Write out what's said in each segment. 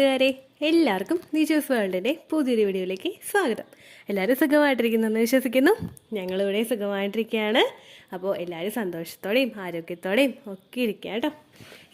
കൂട്ടുകാരെ, എല്ലാവർക്കും നിജോസ് വേൾഡിൻ്റെ പുതിയൊരു വീഡിയോയിലേക്ക് സ്വാഗതം. എല്ലാവരും സുഖമായിട്ടിരിക്കുന്നെന്ന് വിശ്വസിക്കുന്നു. ഞങ്ങളിവിടെ സുഖമായിട്ടിരിക്കുകയാണ്. അപ്പോൾ എല്ലാവരും സന്തോഷത്തോടെയും ആരോഗ്യത്തോടെയും ഒക്കെ ഇരിക്കുക കേട്ടോ.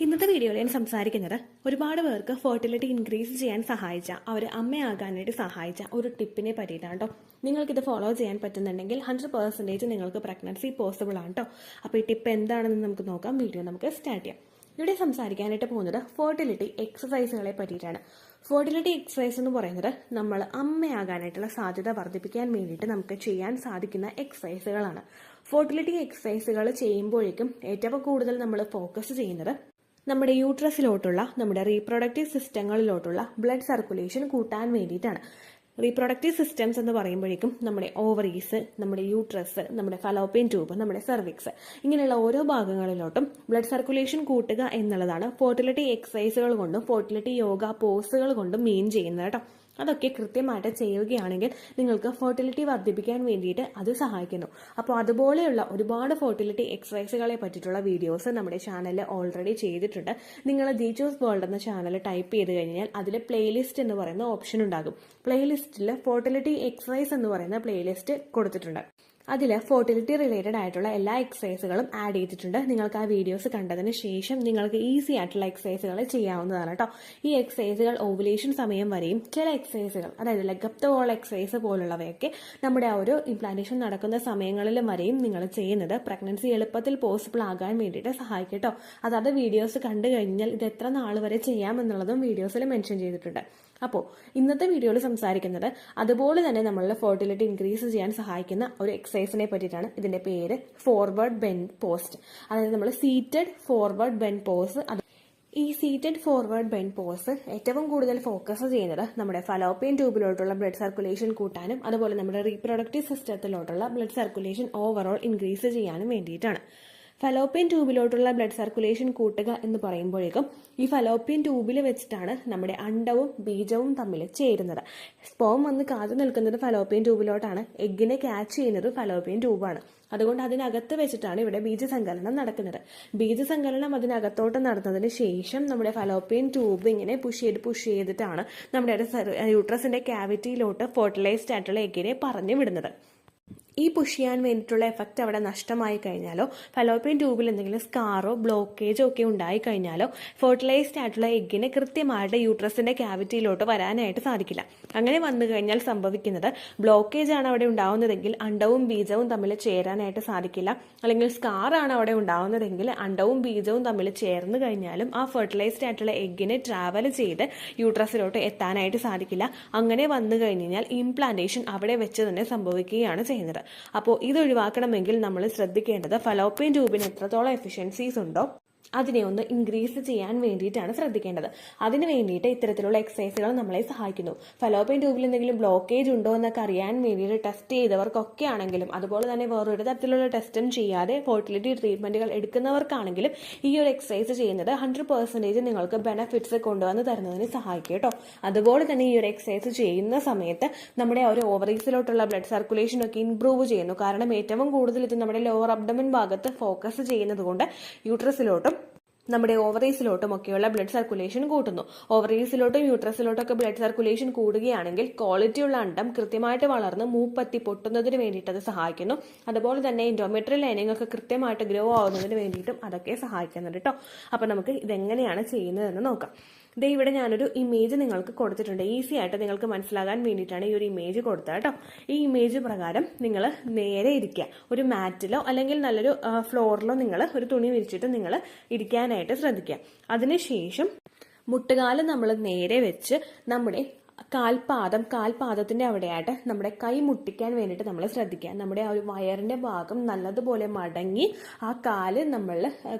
ഇന്നത്തെ വീഡിയോയിൽ ഞാൻ സംസാരിക്കുന്നത് ഒരുപാട് പേർക്ക് ഫെർട്ടിലിറ്റി ഇൻക്രീസ് ചെയ്യാൻ സഹായിച്ച, അവർ അമ്മയാകാനായിട്ട് സഹായിച്ച ഒരു ടിപ്പിനെ പറ്റിയിട്ടാണ് കേട്ടോ. നിങ്ങൾക്കിത് ഫോളോ ചെയ്യാൻ പറ്റുന്നുണ്ടെങ്കിൽ 100% നിങ്ങൾക്ക് പ്രഗ്നൻസി പോസിബിൾ ആണ് കേട്ടോ. അപ്പോൾ ഈ ടിപ്പ് എന്താണെന്ന് നമുക്ക് നോക്കാം. വീഡിയോ നമുക്ക് സ്റ്റാർട്ട് ചെയ്യാം. ഇവിടെ സംസാരിക്കാനായിട്ട് പോകുന്നത് ഫെർട്ടിലിറ്റി എക്സസൈസുകളെ പറ്റിയിട്ടാണ്. ഫെർട്ടിലിറ്റി എക്സസൈസ് എന്ന് പറയുന്നത് നമ്മൾ അമ്മയാകാനായിട്ടുള്ള സാധ്യത വർദ്ധിപ്പിക്കാൻ വേണ്ടിയിട്ട് നമുക്ക് ചെയ്യാൻ സാധിക്കുന്ന എക്സസൈസുകളാണ്. ഫെർട്ടിലിറ്റി എക്സസൈസുകൾ ചെയ്യുമ്പോഴേക്കും ഏറ്റവും കൂടുതൽ നമ്മൾ ഫോക്കസ് ചെയ്യുന്നത് നമ്മുടെ യൂട്രസിലോട്ടുള്ള, നമ്മുടെ റീപ്രൊഡക്റ്റീവ് സിസ്റ്റങ്ങളിലോട്ടുള്ള ബ്ലഡ് സർക്കുലേഷൻ കൂട്ടാൻ വേണ്ടിയിട്ടാണ്. റീപ്രൊഡക്റ്റീവ് സിസ്റ്റംസ് എന്ന് പറയുമ്പോഴേക്കും നമ്മുടെ ഓവറീസ്, നമ്മുടെ യൂട്രസ്, നമ്മുടെ ഫലോപ്പിയൻ ട്യൂബ്, നമ്മുടെ സെർവിക്സ്, ഇങ്ങനെയുള്ള ഓരോ ഭാഗങ്ങളിലോട്ടും ബ്ലഡ് സർക്കുലേഷൻ കൂട്ടുക എന്നുള്ളതാണ് ഫെർട്ടിലിറ്റി എക്സസൈസുകൾ കൊണ്ടും ഫെർട്ടിലിറ്റി യോഗ പോസുകൾ കൊണ്ടും മീൻ ചെയ്യുന്നത് കേട്ടോ. അതൊക്കെ കൃത്യമായിട്ട് ചെയ്യുകയാണെങ്കിൽ നിങ്ങൾക്ക് ഫെർട്ടിലിറ്റി വർദ്ധിപ്പിക്കാൻ വേണ്ടിയിട്ട് അത് സഹായിക്കുന്നു. അപ്പോൾ അതുപോലെയുള്ള ഒരുപാട് ഫെർട്ടിലിറ്റി എക്സസൈസുകളെ പറ്റിയിട്ടുള്ള വീഡിയോസ് നമ്മുടെ ചാനലിൽ ഓൾറെഡി ചെയ്തിട്ടുണ്ട്. നിങ്ങൾ നിജോസ് വേൾഡ് എന്ന ചാനൽ ടൈപ്പ് ചെയ്ത് കഴിഞ്ഞാൽ അതിൽ പ്ലേലിസ്റ്റ് എന്ന് പറയുന്ന ഓപ്ഷൻ ഉണ്ടാകും. പ്ലേലിസ്റ്റിൽ ഫെർട്ടിലിറ്റി എക്സസൈസ് എന്ന് പറയുന്ന പ്ലേലിസ്റ്റ് കൊടുത്തിട്ടുണ്ട്. അതിൽ ഫെർട്ടിലിറ്റി റിലേറ്റഡ് ആയിട്ടുള്ള എല്ലാ എക്സസൈസുകളും ആഡ് ചെയ്തിട്ടുണ്ട്. നിങ്ങൾക്ക് ആ വീഡിയോസ് കണ്ടതിന് ശേഷം നിങ്ങൾക്ക് ഈസി ആയിട്ടുള്ള എക്സസൈസുകൾ ചെയ്യാവുന്നതാണ് കേട്ടോ. ഈ എക്സസൈസുകൾ ഓവുലേഷൻ സമയം വരെയും ചില എക്സസൈസുകൾ, അതായത് leg up the wall exercise പോലുള്ളവയൊക്കെ നമ്മുടെ ആ ഒരു ഇംപ്ലാന്റേഷൻ നടക്കുന്ന സമയങ്ങളിലും വരെയും നിങ്ങൾ ചെയ്യുന്നത് പ്രഗ്നൻസി എളുപ്പത്തിൽ പോസിബിൾ ആകാൻ വേണ്ടിയിട്ട് സഹായിക്കും കേട്ടോ. അതായത് വീഡിയോസ് കണ്ടു കഴിഞ്ഞാൽ ഇത് എത്ര നാൾ വരെ ചെയ്യാമെന്നുള്ളതും വീഡിയോസിൽ മെൻഷൻ ചെയ്തിട്ടുണ്ട്. അപ്പോൾ ഇന്നത്തെ വീഡിയോയിൽ സംസാരിക്കുന്നത് അതുപോലെ തന്നെ നമ്മളുടെ ഫെർട്ടിലിറ്റി ഇൻക്രീസ് ചെയ്യാൻ സഹായിക്കുന്ന ഒരു എക്സസൈസിനെ പറ്റിയിട്ടാണ്. ഇതിന്റെ പേര് ഫോർവേഡ് ബെൻഡ് പോസ്റ്റ്. അതായത് നമ്മൾ സീറ്റഡ് ഫോർവേഡ് ബെൻഡ് പോസ്. ഈ സീറ്റഡ് ഫോർവേഡ് ബെൻഡ് പോസ് ഏറ്റവും കൂടുതൽ ഫോക്കസ് ചെയ്യുന്നത് നമ്മുടെ ഫലോപ്പിയൻ ട്യൂബിലോട്ടുള്ള ബ്ലഡ് സർക്കുലേഷൻ കൂട്ടാനും അതുപോലെ നമ്മുടെ റീപ്രൊഡക്റ്റീവ് സിസ്റ്റത്തിലോട്ടുള്ള ബ്ലഡ് സർക്കുലേഷൻ ഓവറോൾ ഇൻക്രീസ് ചെയ്യാനും വേണ്ടിയിട്ടാണ്. ഫലോപ്പിയൻ ട്യൂബിലോട്ടുള്ള ബ്ലഡ് സർക്കുലേഷൻ കൂട്ടുക എന്ന് പറയുമ്പോഴേക്കും ഈ ഫലോപ്പിയൻ ട്യൂബിൽ വെച്ചിട്ടാണ് നമ്മുടെ അണ്ടവും ബീജവും തമ്മിൽ ചേരുന്നത്. സ്പേം വന്ന് കാത്തു നിൽക്കുന്നത് ഫലോപ്പിയൻ ട്യൂബിലോട്ടാണ്. എഗ്ഗിനെ ക്യാച്ച് ചെയ്യുന്നത് ഫലോപ്പിയൻ ട്യൂബാണ്. അതുകൊണ്ട് അതിനകത്ത് വെച്ചിട്ടാണ് ഇവിടെ ബീജസങ്കലനം നടക്കുന്നത്. ബീജസങ്കലനം അതിനകത്തോട്ട് നടന്നതിന് ശേഷം നമ്മുടെ ഫലോപ്പിയൻ ട്യൂബ് ഇങ്ങനെ പുഷ് ചെയ്തിട്ടാണ് നമ്മുടെ യൂട്രസിന്റെ ക്യാവിറ്റിയിലോട്ട് ഫെർട്ടിലൈസ്ഡ് ആയിട്ടുള്ള എഗ്ഗിനെ പറഞ്ഞു വിടുന്നത്. ഈ പുഷ് ചെയ്യാൻ വേണ്ടിയിട്ടുള്ള എഫക്റ്റ് അവിടെ നഷ്ടമായി കഴിഞ്ഞാലോ ഫലോപ്പിയൻ ട്യൂബിൽ എന്തെങ്കിലും സ്കാറോ ബ്ലോക്കേജോ ഒക്കെ ഉണ്ടായി കഴിഞ്ഞാലോ ഫെർട്ടിലൈസ്ഡ് ആയിട്ടുള്ള എഗ്ഗിന് കൃത്യമായിട്ട് യൂട്രസിന്റെ ക്യാവിറ്റിയിലോട്ട് വരാനായിട്ട് സാധിക്കില്ല. അങ്ങനെ വന്നു കഴിഞ്ഞാൽ സംഭവിക്കുന്നത് ബ്ലോക്കേജ് ആണ് അവിടെ ഉണ്ടാവുന്നതെങ്കിൽ അണ്ടവും ബീജവും തമ്മിൽ ചേരാനായിട്ട് സാധിക്കില്ല. അല്ലെങ്കിൽ സ്കാർ ആണ് അവിടെ ഉണ്ടാവുന്നതെങ്കിൽ അണ്ടവും ബീജവും തമ്മിൽ ചേർന്ന് കഴിഞ്ഞാലും ആ ഫെർട്ടിലൈസ്ഡ് ആയിട്ടുള്ള എഗ്ഗിന് ട്രാവൽ ചെയ്ത് യൂട്രസിലോട്ട് എത്താനായിട്ട് സാധിക്കില്ല. അങ്ങനെ വന്നു കഴിഞ്ഞാൽ ഇംപ്ലാന്റേഷൻ അവിടെ വെച്ച് തന്നെ സംഭവിക്കുകയാണ് ചെയ്യുന്നത്. അപ്പോൾ ഇത് ഒഴിവാക്കണമെങ്കിൽ നമ്മൾ ശ്രദ്ധിക്കേണ്ടത് ഫലോപ്പിയൻ ട്യൂബിന് എത്രത്തോളം എഫിഷ്യൻസീസ് ഉണ്ടോ അതിനെ ഒന്ന് ഇൻക്രീസ് ചെയ്യാൻ വേണ്ടിയിട്ടാണ് ശ്രദ്ധിക്കേണ്ടത്. അതിന് വേണ്ടിയിട്ട് ഇത്തരത്തിലുള്ള എക്സസൈസുകൾ നമ്മളെ സഹായിക്കുന്നു. ഫലോപ്പിയൻ ട്യൂബിൽ എന്തെങ്കിലും ബ്ലോക്കേജ് ഉണ്ടോ എന്നൊക്കെ അറിയാൻ വേണ്ടിയിട്ട് ടെസ്റ്റ് ചെയ്തവർക്കൊക്കെ ആണെങ്കിലും അതുപോലെ തന്നെ വേറൊരു തരത്തിലുള്ള ടെസ്റ്റും ചെയ്യാതെ ഫെർട്ടിലിറ്റി ട്രീറ്റ്മെന്റുകൾ എടുക്കുന്നവർക്കാണെങ്കിലും ഈ ഒരു എക്സസൈസ് ചെയ്യുന്നത് 100% നിങ്ങൾക്ക് ബെനഫിറ്റ്സ് കൊണ്ടുവന്ന് തരുന്നതിന് സഹായിക്കും കേട്ടോ. അതുപോലെ തന്നെ ഈ ഒരു എക്സസൈസ് ചെയ്യുന്ന സമയത്ത് നമ്മുടെ ഒരു ഓവറീസിലോട്ടുള്ള ബ്ലഡ് സർക്കുലേഷൻ ഒക്കെ ഇംപ്രൂവ് ചെയ്യുന്നു. കാരണം ഏറ്റവും കൂടുതൽ ഇത് നമ്മുടെ ലോവർ അബ്ഡമൻ ഭാഗത്ത് ഫോക്കസ് ചെയ്യുന്നത് കൊണ്ട് യൂട്രസിലോട്ടും നമ്മുടെ ഓവറീസിലോട്ടും ഒക്കെയുള്ള ബ്ലഡ് സർക്കുലേഷൻ കൂട്ടുന്നു. ഓവറീസിലോട്ടും യൂട്രസിലോട്ടും ഒക്കെ ബ്ലഡ് സർക്കുലേഷൻ കൂടുകയാണെങ്കിൽ ക്വാളിറ്റിയുള്ള അണ്ടം കൃത്യമായിട്ട് വളർന്ന് മൂപ്പത്തി പൊട്ടുന്നതിന് വേണ്ടിയിട്ട് അത് സഹായിക്കുന്നു. അതുപോലെ തന്നെ എൻഡോമെട്രിയൽ ലൈനിങ് ഒക്കെ കൃത്യമായിട്ട് ഗ്രോ ആവുന്നതിന് വേണ്ടിയിട്ടും അതൊക്കെ സഹായിക്കുന്നുണ്ട് കേട്ടോ. അപ്പൊ നമുക്ക് ഇതെങ്ങനെയാണ് ചെയ്യുന്നതെന്ന് നോക്കാം. ദേ ഇവിടെ ഞാനൊരു ഇമേജ് നിങ്ങൾക്ക് കൊടുത്തിട്ടുണ്ട്. ഈസി ആയിട്ട് നിങ്ങൾക്ക് മനസ്സിലാകാൻ വേണ്ടിയിട്ടാണ് ഈ ഒരു ഇമേജ് കൊടുത്തത് കേട്ടോ. ഈ ഇമേജ് പ്രകാരം നിങ്ങൾ നേരെ ഇരിക്കുക. ഒരു മാറ്റിലോ അല്ലെങ്കിൽ നല്ലൊരു ഫ്ലോറിലോ നിങ്ങൾ ഒരു തുണി വിരിച്ചിട്ട് നിങ്ങൾ ഇരിക്കാനായിട്ട് ശ്രദ്ധിക്കുക. അതിനുശേഷം മുട്ടുകാല് നമ്മൾ നേരെ വെച്ച് നമ്മുടെ കാൽപാദത്തിന്റെ അവിടെയായിട്ട് നമ്മുടെ കൈ മുട്ടിക്കാൻ വേണ്ടിയിട്ട് നമ്മൾ ശ്രദ്ധിക്കുക. നമ്മുടെ ആ ഒരു വയറിന്റെ ഭാഗം നല്ലതുപോലെ മടങ്ങി ആ കാല് നമ്മൾ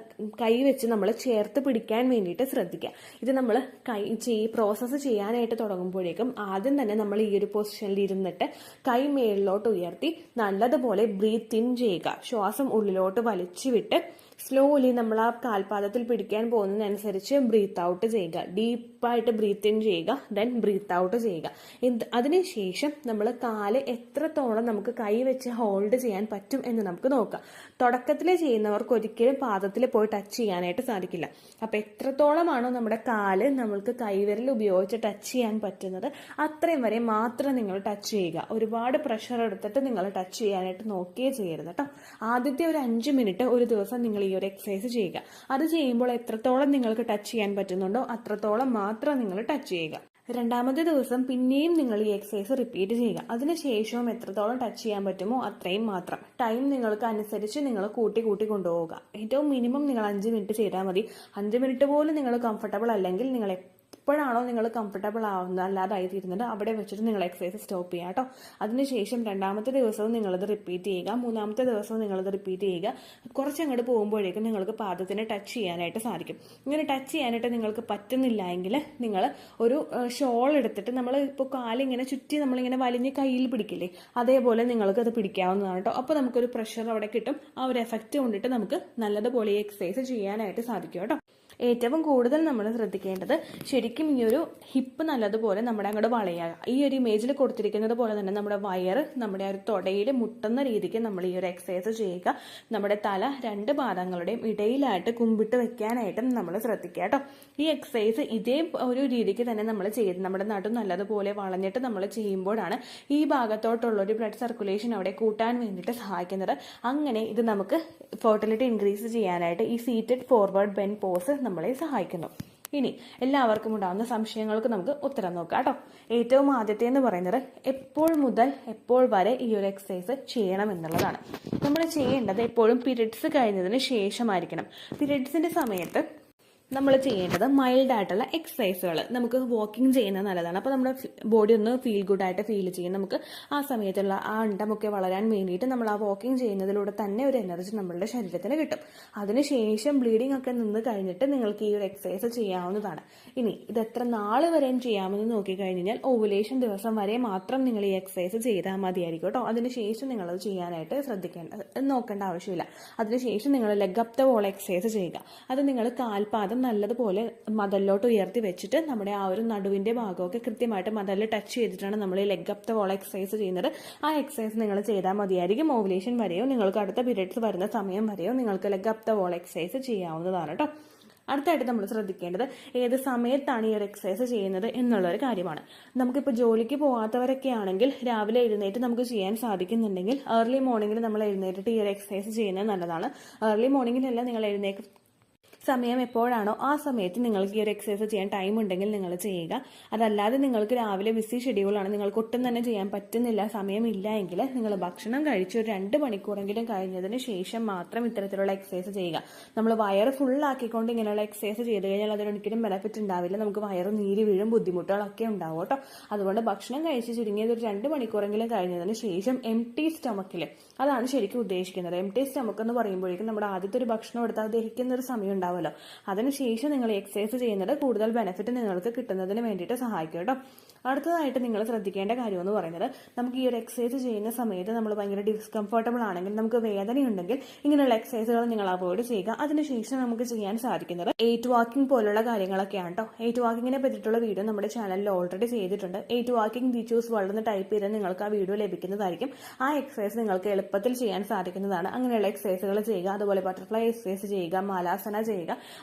കൈ വെച്ച് നമ്മൾ ചേർത്ത് പിടിക്കാൻ വേണ്ടിയിട്ട് ശ്രദ്ധിക്കുക. ഇത് നമ്മൾ പ്രോസസ്സ് ചെയ്യാനായിട്ട് തുടങ്ങുമ്പോഴേക്കും ആദ്യം തന്നെ നമ്മൾ ഈ ഒരു പൊസിഷനിൽ ഇരുന്നിട്ട് കൈ മേളിലോട്ട് ഉയർത്തി നല്ലതുപോലെ ബ്രീത്ത് ഇൻ ചെയ്യുക. ശ്വാസം ഉള്ളിലോട്ട് വലിച്ചു വിട്ട് സ്ലോലി നമ്മൾ ആ കാൽപാദത്തിൽ പിടിക്കാൻ പോകുന്നതിനനുസരിച്ച് ബ്രീത്ത് ഔട്ട് ചെയ്യുക, ഡീപ്പായിട്ട് ബ്രീത്ത് ഇൻ ചെയ്യുക, ദെൻ ബ്രീത്ത് ഔട്ട് ചെയ്യുക. അതിനുശേഷം നമ്മൾ കാല് എത്രത്തോളം നമുക്ക് കൈ വെച്ച് ഹോൾഡ് ചെയ്യാൻ പറ്റും എന്ന് നമുക്ക് നോക്കാം. തുടക്കത്തിൽ ചെയ്യുന്നവർക്ക് ഒരിക്കലും പാദത്തിൽ പോയി ടച്ച് ചെയ്യാനായിട്ട് സാധിക്കില്ല. അപ്പം എത്രത്തോളമാണോ നമ്മുടെ കാല് നമ്മൾക്ക് കൈവിരൽ ഉപയോഗിച്ച് ടച്ച് ചെയ്യാൻ പറ്റുന്നത് അത്രയും വരെ മാത്രം നിങ്ങൾ ടച്ച് ചെയ്യുക. ഒരുപാട് പ്രഷർ എടുത്തിട്ട് നിങ്ങൾ ടച്ച് ചെയ്യാനായിട്ട് നോക്കുകയേ ചെയ്യരുത് കേട്ടോ. ആദ്യത്തെ ഒരു 5 മിനിറ്റ് ഒരു ദിവസം നിങ്ങൾ ഈ ഒരു എക്സസൈസ് ചെയ്യുക. അത് ചെയ്യുമ്പോൾ എത്രത്തോളം നിങ്ങൾക്ക് ടച്ച് ചെയ്യാൻ പറ്റുന്നുണ്ടോ അത്രത്തോളം മാത്രം നിങ്ങൾ ടച്ച് ചെയ്യുക. രണ്ടാമത്തെ ദിവസം പിന്നെയും നിങ്ങൾ ഈ എക്സസൈസ് റിപ്പീറ്റ് ചെയ്യുക. അതിനുശേഷവും എത്രത്തോളം ടച്ച് ചെയ്യാൻ പറ്റുമോ അത്രയും മാത്രം. ടൈം നിങ്ങൾക്ക് അനുസരിച്ച് നിങ്ങൾ കൂട്ടി കൊണ്ടുപോവുക. ഏറ്റവും മിനിമം നിങ്ങൾ 5 മിനിറ്റ് ചെയ്താൽ മതി. 5 മിനിറ്റ് പോലും നിങ്ങൾ കംഫർട്ടബിൾ അല്ലെങ്കിൽ നിങ്ങൾ എപ്പോഴാണോ നിങ്ങൾ കംഫർട്ടബിൾ ആവുന്നത് അല്ലാതായി തീരുന്നത് അവിടെ വെച്ചിട്ട് നിങ്ങൾ എക്സസൈസ് സ്റ്റോപ്പ് ചെയ്യുക കേട്ടോ. അതിനുശേഷം രണ്ടാമത്തെ ദിവസവും നിങ്ങളത് റിപ്പീറ്റ് ചെയ്യുക. മൂന്നാമത്തെ ദിവസവും നിങ്ങളത് റിപ്പീറ്റ് ചെയ്യുക. കുറച്ചങ്ങോട്ട് പോകുമ്പോഴേക്കും നിങ്ങൾക്ക് പാദത്തിനെ ടച്ച് ചെയ്യാനായിട്ട് സാധിക്കും. ഇങ്ങനെ ടച്ച് ചെയ്യാനായിട്ട് നിങ്ങൾക്ക് പറ്റുന്നില്ല എങ്കിൽ നിങ്ങൾ ഒരു ഷോൾ എടുത്തിട്ട് നമ്മൾ ഇപ്പോൾ കാലിങ്ങനെ ചുറ്റി നമ്മളിങ്ങനെ വലിഞ്ഞ് കയ്യിൽ പിടിക്കില്ലേ, അതേപോലെ നിങ്ങൾക്ക് അത് പിടിക്കാവുന്നതാണ് കേട്ടോ. അപ്പോൾ നമുക്കൊരു പ്രഷർ അവിടെ കിട്ടും. ആ ഒരു എഫക്റ്റ് കൊണ്ടിട്ട് നമുക്ക് നല്ലതുപോലെ ഈ എക്സസൈസ് ചെയ്യാനായിട്ട് സാധിക്കും കേട്ടോ. ഏറ്റവും കൂടുതൽ നമ്മൾ ശ്രദ്ധിക്കേണ്ടത് ശരിക്കും ഈ ഒരു ഹിപ്പ് നല്ലതുപോലെ നമ്മുടെ അങ്ങോട്ട് വളയുക. ഈ ഒരു ഇമേജിൽ കൊടുത്തിരിക്കുന്നത് പോലെ തന്നെ നമ്മുടെ വയറ് നമ്മുടെ ഒരു തുടയിൽ മുട്ടുന്ന രീതിക്ക് നമ്മൾ ഈ ഒരു എക്സസൈസ് ചെയ്യുക. നമ്മുടെ തല 2 പാദങ്ങളുടെയും ഇടയിലായിട്ട് കുമ്പിട്ട് വെക്കാനായിട്ടും നമ്മൾ ശ്രദ്ധിക്കുക കേട്ടോ. ഈ എക്സസൈസ് ഇതേ ഒരു രീതിക്ക് തന്നെ നമ്മൾ ചെയ്ത് നമ്മുടെ നടു നല്ലതുപോലെ വളഞ്ഞിട്ട് നമ്മൾ ചെയ്യുമ്പോഴാണ് ഈ ഭാഗത്തോട്ടുള്ള ഒരു ബ്ലഡ് സർക്കുലേഷൻ അവിടെ കൂട്ടാൻ വേണ്ടിയിട്ട് സഹായിക്കുന്നത്. അങ്ങനെ ഇത് നമുക്ക് ഫെർട്ടിലിറ്റി ഇൻക്രീസ് ചെയ്യാനായിട്ട് ഈ സീറ്റഡ് ഫോർവേഡ് ബെൻഡ് പോസ് നമ്മളെ സഹായിക്കുന്നു. ഇനി എല്ലാവർക്കും ഉണ്ടാകുന്ന സംശയങ്ങൾക്ക് നമുക്ക് ഉത്തരം നോക്കാം കേട്ടോ. ഏറ്റവും ആദ്യത്തെ എന്ന് പറയുന്നത് എപ്പോൾ മുതൽ എപ്പോൾ വരെ ഈ ഒരു എക്സസൈസ് ചെയ്യണം എന്നുള്ളതാണ്. നമ്മൾ ചെയ്യേണ്ടത് എപ്പോഴും പീരിയഡ്സ് കഴിഞ്ഞതിന് ശേഷമായിരിക്കണം. പീരിയഡ്സിന്റെ സമയത്ത് നമ്മൾ ചെയ്യേണ്ടത് മൈൽഡ് ആയിട്ടുള്ള എക്സസൈസുകൾ. നമുക്ക് വാക്കിംഗ് ചെയ്യുന്നത് നല്ലതാണ്. അപ്പോൾ നമ്മുടെ ബോഡി ഒന്ന് ഫീൽ ഗുഡ് ആയിട്ട് ഫീൽ ചെയ്യും. നമുക്ക് ആ സമയത്തുള്ള ആ അണ്ടമൊക്കെ വളരാൻ വേണ്ടിയിട്ട് നമ്മൾ ആ വാക്കിംഗ് ചെയ്യുന്നതിലൂടെ തന്നെ ഒരു എനർജി നമ്മളുടെ ശരീരത്തിന് കിട്ടും. അതിനുശേഷം ബ്ലീഡിംഗ് ഒക്കെ നിന്ന് കഴിഞ്ഞിട്ട് നിങ്ങൾക്ക് ഈ ഒരു എക്സസൈസ് ചെയ്യാവുന്നതാണ്. ഇനി ഇത് എത്ര നാൾ വരെയും ചെയ്യാമെന്ന് നോക്കിക്കഴിഞ്ഞാൽ ഓവുലേഷൻ ദിവസം വരെ മാത്രം നിങ്ങൾ ഈ എക്സസൈസ് ചെയ്താൽ മതിയായിരിക്കും കേട്ടോ. അതിനുശേഷം നിങ്ങളത് ചെയ്യാനായിട്ട് നോക്കേണ്ട ആവശ്യമില്ല. അതിനുശേഷം നിങ്ങൾ leg up the wall exercise ചെയ്യുക. അത് നിങ്ങൾ കാൽപാദം നല്ലതുപോലെ മതലിലോട്ട് ഉയർത്തി വെച്ചിട്ട് നമ്മുടെ ആ ഒരു നടുവിന്റെ ഭാഗമൊക്കെ കൃത്യമായിട്ട് മതലിൽ ടച്ച് ചെയ്തിട്ടാണ് നമ്മൾ ഈ leg up the wall exercise ചെയ്യുന്നത്. ആ എക്സസൈസ് നിങ്ങൾ ചെയ്താൽ മതിയായിരിക്കും. ഓവുലേഷൻ വരെയോ നിങ്ങൾക്ക് അടുത്ത പീരിയഡ്സ് വരുന്ന സമയം വരെയോ നിങ്ങൾക്ക് leg up the wall exercise ചെയ്യാവുന്നതാണ് കേട്ടോ. അടുത്തായിട്ട് നമ്മൾ ശ്രദ്ധിക്കേണ്ടത് ഏത് സമയത്താണ് ഈ ഒരു എക്സസൈസ് ചെയ്യുന്നത് എന്നുള്ളൊരു കാര്യമാണ്. നമുക്കിപ്പോൾ ജോലിക്ക് പോകാത്തവരൊക്കെ ആണെങ്കിൽ രാവിലെ എഴുന്നേറ്റ് നമുക്ക് ചെയ്യാൻ സാധിക്കുന്നുണ്ടെങ്കിൽ ഏർലി മോർണിംഗിൽ നമ്മൾ എഴുന്നേറ്റിട്ട് ഈ ഒരു എക്സസൈസ് ചെയ്യുന്നത് നല്ലതാണ്. ഏർലി മോർണിംഗിലല്ല, നിങ്ങൾ സമയം എപ്പോഴാണോ ആ സമയത്ത് നിങ്ങൾക്ക് ഈ ഒരു എക്സസൈസ് ചെയ്യാൻ ടൈം ഉണ്ടെങ്കിൽ നിങ്ങൾ ചെയ്യുക. അതല്ലാതെ നിങ്ങൾക്ക് രാവിലെ ബിസി ഷെഡ്യൂളാണ്, നിങ്ങൾക്ക് ഒട്ടും തന്നെ ചെയ്യാൻ പറ്റുന്നില്ല, സമയമില്ല എങ്കിൽ നിങ്ങൾ ഭക്ഷണം കഴിച്ച് ഒരു 2 മണിക്കൂറെങ്കിലും കഴിഞ്ഞതിന് ശേഷം മാത്രം ഇത്തരത്തിലുള്ള എക്സസൈസ് ചെയ്യുക. നമ്മൾ വയറ് ഫുള്ളാക്കിക്കൊണ്ട് ഇങ്ങനെയുള്ള എക്സസൈസ് ചെയ്ത് കഴിഞ്ഞാൽ അതിനൊരിക്കലും ബെനിഫിറ്റ് ഉണ്ടാവില്ല. നമുക്ക് വയറ് നീരി വീഴും, ബുദ്ധിമുട്ടുകളൊക്കെ ഉണ്ടാവും കേട്ടോ. അതുകൊണ്ട് ഭക്ഷണം കഴിച്ച് ചുരുങ്ങിയത് ഒരു 2 മണിക്കൂറെങ്കിലും കഴിഞ്ഞതിന് ശേഷം എംപ്റ്റി സ്റ്റൊമക്കിൽ, അതാണ് ശരിക്കും ഉദ്ദേശിക്കുന്നത്. എംപ്റ്റി സ്റ്റൊമക്ക് എന്ന് പറയുമ്പോഴേക്കും നമ്മുടെ ആദ്യത്തെ ഒരു ഭക്ഷണം എടുത്താൽ ദഹിക്കുന്ന ഒരു സമയം ഉണ്ടാവുമല്ലോ. അതിനുശേഷം നിങ്ങൾ എക്സസൈസ് ചെയ്യുന്നത് കൂടുതൽ ബെനിഫിറ്റ് നിങ്ങൾക്ക് കിട്ടുന്നതിന് വേണ്ടിയിട്ട് സഹായിക്കും കേട്ടോ. അടുത്തതായിട്ട് നിങ്ങൾ ശ്രദ്ധിക്കേണ്ട കാര്യം എന്ന് പറയുന്നത്, നമുക്ക് ഈ ഒരു എക്സസൈസ് ചെയ്യുന്ന സമയത്ത് നമ്മൾ ഭയങ്കര ഡിസ്കംഫർട്ടബിൾ ആണെങ്കിൽ, നമുക്ക് വേദനയുണ്ടെങ്കിൽ ഇങ്ങനെയുള്ള എക്സസൈസുകൾ നിങ്ങൾ അവോയ്ഡ് ചെയ്യുക. അതിനുശേഷം നമുക്ക് ചെയ്യാൻ സാധിക്കുന്നത് 8 വാക്കിംഗ് പോലുള്ള കാര്യങ്ങളൊക്കെയാണ് കേട്ടോ. 8 വാക്കിങ്ങിനെ പറ്റിയിട്ടുള്ള വീഡിയോ നമ്മുടെ ചാനലിൽ ഓൾറെഡി ചെയ്തിട്ടുണ്ട്. 8 വാക്കിംഗ് ദി ചൂസ് വേൾഡ് എന്ന് ടൈപ്പ് ചെയ്താൽ നിങ്ങൾക്ക് ആ വീഡിയോ ലഭിക്കുന്നതായിരിക്കും. ആ എക്സസൈസ് നിങ്ങൾക്ക് എളുപ്പത്തിൽ ചെയ്യാൻ സാധിക്കുന്നതാണ്. അങ്ങനെയുള്ള എക്സസൈസുകൾ ചെയ്യുക. അതുപോലെ ബട്ടർഫ്ലൈ എക്സസൈസ് ചെയ്യുക, മാലാസന ചെയ്യുക,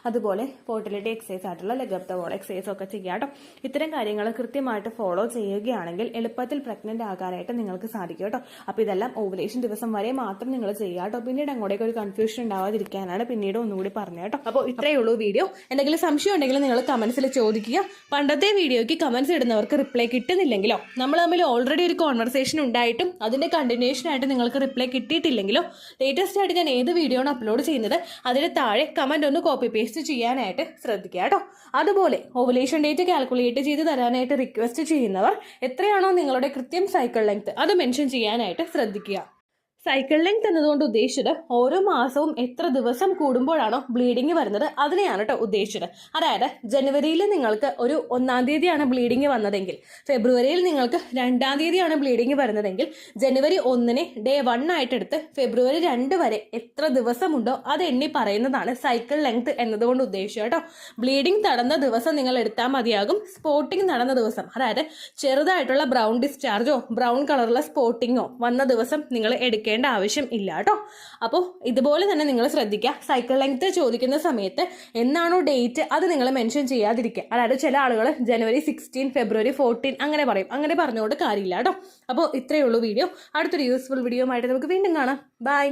അതുപോലെ ഫെർട്ടിലിറ്റി എക്സസൈസ് ആയിട്ടുള്ള leg up the wall exercise ഒക്കെ ചെയ്യുക കേട്ടോ. ഇത്തരം കാര്യങ്ങൾ കൃത്യമായിട്ട് ഫോളോ ചെയ്യുകയാണെങ്കിൽ എളുപ്പത്തിൽ പ്രഗ്നന്റ് ആകാനായിട്ട് നിങ്ങൾക്ക് സാധിക്കും കേട്ടോ. അപ്പൊ ഇതെല്ലാം ഓവുലേഷൻ ദിവസം വരെ മാത്രം നിങ്ങൾ ചെയ്യുക കേട്ടോ. പിന്നീട് അങ്ങോട്ടേക്ക് ഒരു കൺഫ്യൂഷൻ ഉണ്ടാവാതിരിക്കാനാണ് പിന്നീട് ഒന്നുകൂടി പറഞ്ഞു കേട്ടോ. അപ്പോൾ ഇത്രയേ ഉള്ളൂ വീഡിയോ. എന്തെങ്കിലും സംശയം ഉണ്ടെങ്കിൽ നിങ്ങൾ കമന്റ്സിൽ ചോദിക്കുക. പണ്ടത്തെ വീഡിയോയ്ക്ക് കമന്റ്സ് ഇടുന്നവർക്ക് റിപ്ലൈ കിട്ടുന്നില്ലെങ്കിലോ, നമ്മൾ തമ്മിൽ ഓൾറെഡി ഒരു കോൺവെർസേഷൻ ഉണ്ടായിട്ടും അതിന്റെ കണ്ടിന്യൂഷൻ ആയിട്ട് നിങ്ങൾക്ക് റിപ്ലൈ കിട്ടിയിട്ടില്ലെങ്കിലോ, ലേറ്റസ്റ്റ് ആയിട്ട് ഞാൻ ഏത് വീഡിയോ ആണ് അപ്ലോഡ് ചെയ്യുന്നത് അതിന് താഴെ കമന്റ് ഒന്ന് കോപ്പി പേസ്റ്റ് ചെയ്യാനായിട്ട് ശ്രദ്ധിക്കുക കേട്ടോ. അതുപോലെ ഓവുലേഷൻ ഡേറ്റ് കാൽക്കുലേറ്റ് ചെയ്ത് തരാനായിട്ട് റിക്വസ്റ്റ് ചെയ്യുന്നവർ എത്രയാണോ നിങ്ങളുടെ കൃത്യം സൈക്കിൾ ലെങ്ത് അത് മെൻഷൻ ചെയ്യാനായിട്ട് ശ്രദ്ധിക്കുക. സൈക്കിൾ ലെങ്ത് എന്നതുകൊണ്ട് ഉദ്ദേശിച്ചത് ഓരോ മാസവും എത്ര ദിവസം കൂടുമ്പോഴാണോ ബ്ലീഡിങ് വരുന്നത് അതിനെയാണ് കേട്ടോ ഉദ്ദേശിച്ചത്. അതായത് ജനുവരിയിൽ നിങ്ങൾക്ക് ഒരു 1-ാം തീയതിയാണ് ബ്ലീഡിങ് വന്നതെങ്കിൽ, ഫെബ്രുവരിയിൽ നിങ്ങൾക്ക് 2-ാം തീയതിയാണ് ബ്ലീഡിങ് വരുന്നതെങ്കിൽ, ജനുവരി 1-നെ ഡേ 1 ആയിട്ടെടുത്ത് ഫെബ്രുവരി 2 വരെ എത്ര ദിവസമുണ്ടോ അത് എണ്ണി പറയുന്നതാണ് സൈക്കിൾ ലെങ്ത് എന്നതുകൊണ്ട് ഉദ്ദേശിച്ചത് കേട്ടോ. ബ്ലീഡിങ് നടന്ന ദിവസം നിങ്ങൾ എടുത്താൽ മതിയാകും. സ്പോട്ടിങ് നടന്ന ദിവസം, അതായത് ചെറുതായിട്ടുള്ള ബ്രൗൺ ഡിസ്ചാർജോ ബ്രൗൺ കളറുള്ള സ്പോട്ടിങ്ങോ വന്ന ദിവസം നിങ്ങൾ എടുക്കേണ്ട ആവശ്യം ഇല്ല കേട്ടോ. അപ്പോൾ ഇതുപോലെ തന്നെ നിങ്ങൾ ശ്രദ്ധിക്കുക. സൈക്കിൾ ലെങ്ത് ചോദിക്കുന്ന സമയത്ത് എന്നാണോ ഡേറ്റ് അത് നിങ്ങൾ മെൻഷൻ ചെയ്യാതിരിക്കുക. അതായത് ചില ആളുകൾ ജനുവരി 16, ഫെബ്രുവരി 14 അങ്ങനെ പറയും. അങ്ങനെ പറഞ്ഞുകൊണ്ട് കാര്യമില്ല കേട്ടോ. അപ്പോൾ ഇത്രയേ ഉള്ളൂ വീഡിയോ. അടുത്തൊരു യൂസ്ഫുൾ വീഡിയോ ആയിട്ട് നമുക്ക് വീണ്ടും കാണാം. ബൈ.